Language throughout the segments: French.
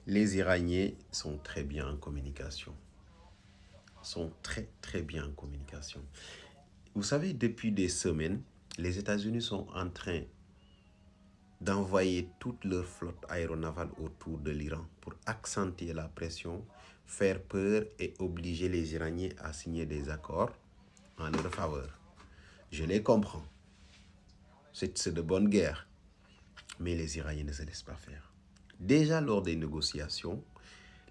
Les Iraniens sont très bien en communication. Sont très bien en communication. Vous savez, depuis des semaines, les États-Unis sont en train d'envoyer toute leur flotte aéronavale autour de l'Iran pour accentuer la pression, faire peur et obliger les Iraniens à signer des accords en leur faveur. Je les comprends. C'est de bonne guerre. Mais les Iraniens ne se laissent pas faire. Déjà lors des négociations,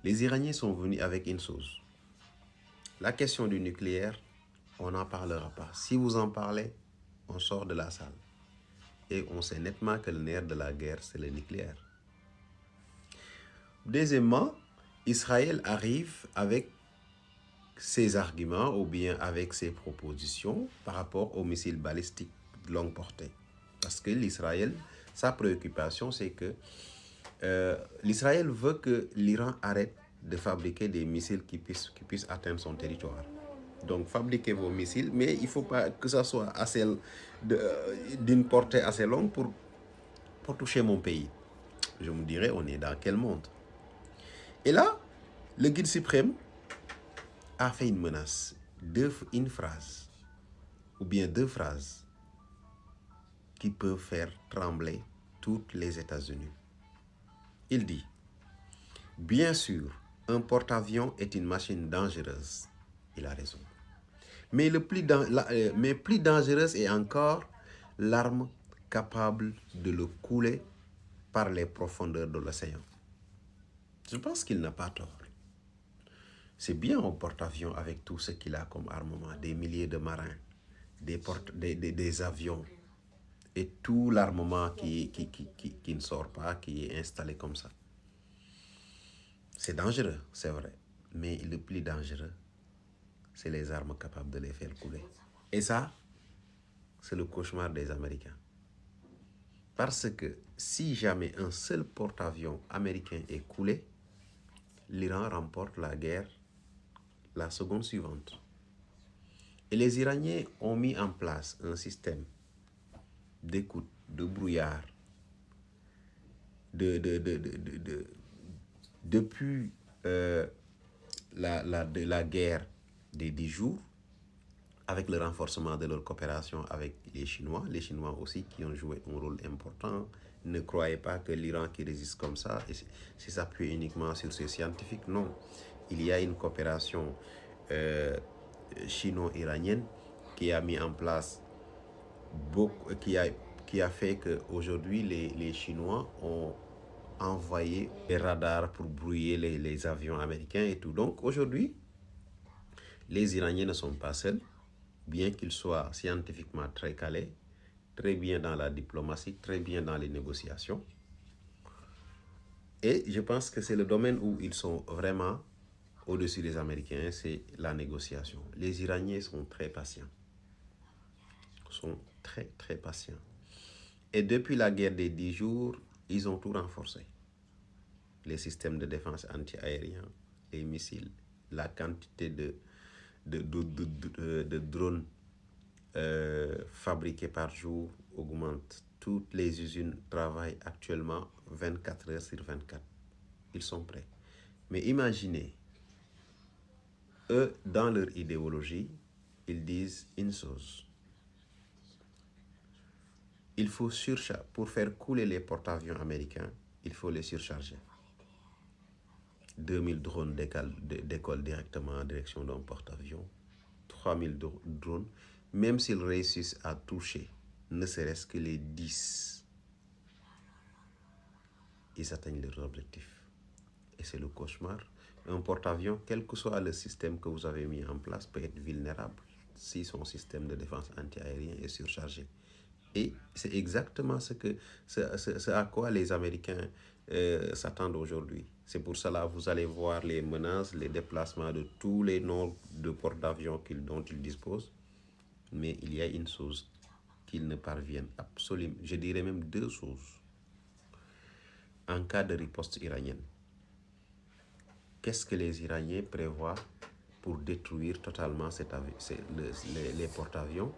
les Iraniens sont venus avec une chose. La question du nucléaire, on n'en parlera pas. Si vous en parlez, on sort de la salle. Et on sait nettement que le nerf de la guerre, c'est le nucléaire. Deuxièmement, Israël arrive avec ses arguments ou bien avec ses propositions par rapport aux missiles balistiques de longue portée. Parce que l'Israël, sa préoccupation, c'est que l'Israël veut que l'Iran arrête de fabriquer des missiles qui puissent atteindre son territoire. Donc, fabriquez vos missiles, mais il ne faut pas que ça soit d'une portée assez longue pour toucher mon pays. Je me dirais, on est dans quel monde? Et là, le guide suprême a fait une menace, une phrase, ou bien deux phrases, qui peuvent faire trembler tous les États-Unis. Il dit, bien sûr, un porte-avions est une machine dangereuse. Il a raison. Mais plus dangereuse est encore l'arme capable de le couler par les profondeurs de l'océan. Je pense qu'il n'a pas tort. C'est bien un porte-avions avec tout ce qu'il a comme armement, des milliers de marins, des avions et tout l'armement qui ne sort pas, qui est installé comme ça. C'est dangereux, c'est vrai, mais le plus dangereux, c'est les armes capables de les faire couler. Et ça, c'est le cauchemar des Américains. Parce que si jamais un seul porte-avions américain est coulé, l'Iran remporte la guerre la seconde suivante. Et les Iraniens ont mis en place un système d'écoute, de brouillard, depuis la guerre des 10 jours, avec le renforcement de leur coopération avec les Chinois aussi qui ont joué un rôle important. Ne croyez pas que l'Iran qui résiste comme ça, c'est s'appuie uniquement sur ses scientifiques. Non, il y a une coopération chino-iranienne qui a mis en place qui a fait qu'aujourd'hui les Chinois ont envoyé des radars pour brouiller les avions américains et tout. Donc aujourd'hui, les Iraniens ne sont pas seuls, bien qu'ils soient scientifiquement très calés, très bien dans la diplomatie, très bien dans les négociations. Et je pense que c'est le domaine où ils sont vraiment au-dessus des Américains, c'est la négociation. Les Iraniens sont très patients. Sont très patients. Et depuis la guerre des 10 jours, ils ont tout renforcé. Les systèmes de défense anti-aérien, les missiles, la quantité de drones fabriqués par jour augmente. Toutes les usines travaillent actuellement 24 heures sur 24. Ils sont prêts. Mais imaginez, eux, dans leur idéologie, ils disent une chose. Il faut surcharger. Pour faire couler les porte-avions américains, il faut les surcharger. 2000 drones décollent directement en direction d'un porte-avions. 3000 drones, même s'ils réussissent à toucher, ne serait-ce que les 10, ils atteignent leur objectif. Et c'est le cauchemar. Un porte-avions, quel que soit le système que vous avez mis en place, peut être vulnérable si son système de défense anti-aérien est surchargé. Et c'est exactement ce à quoi les Américains s'attendent aujourd'hui. C'est pour cela que vous allez voir les menaces, les déplacements de tous les noms de porte-avions dont ils disposent. Mais il y a une chose qu'ils ne parviennent absolument, je dirais même deux choses. En cas de riposte iranienne, qu'est-ce que les Iraniens prévoient pour détruire totalement les porte-avions?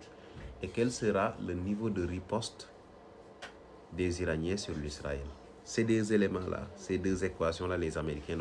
Et quel sera le niveau de riposte des Iraniens sur l'Israël? ces deux éléments-là, ces deux équations-là, les Américains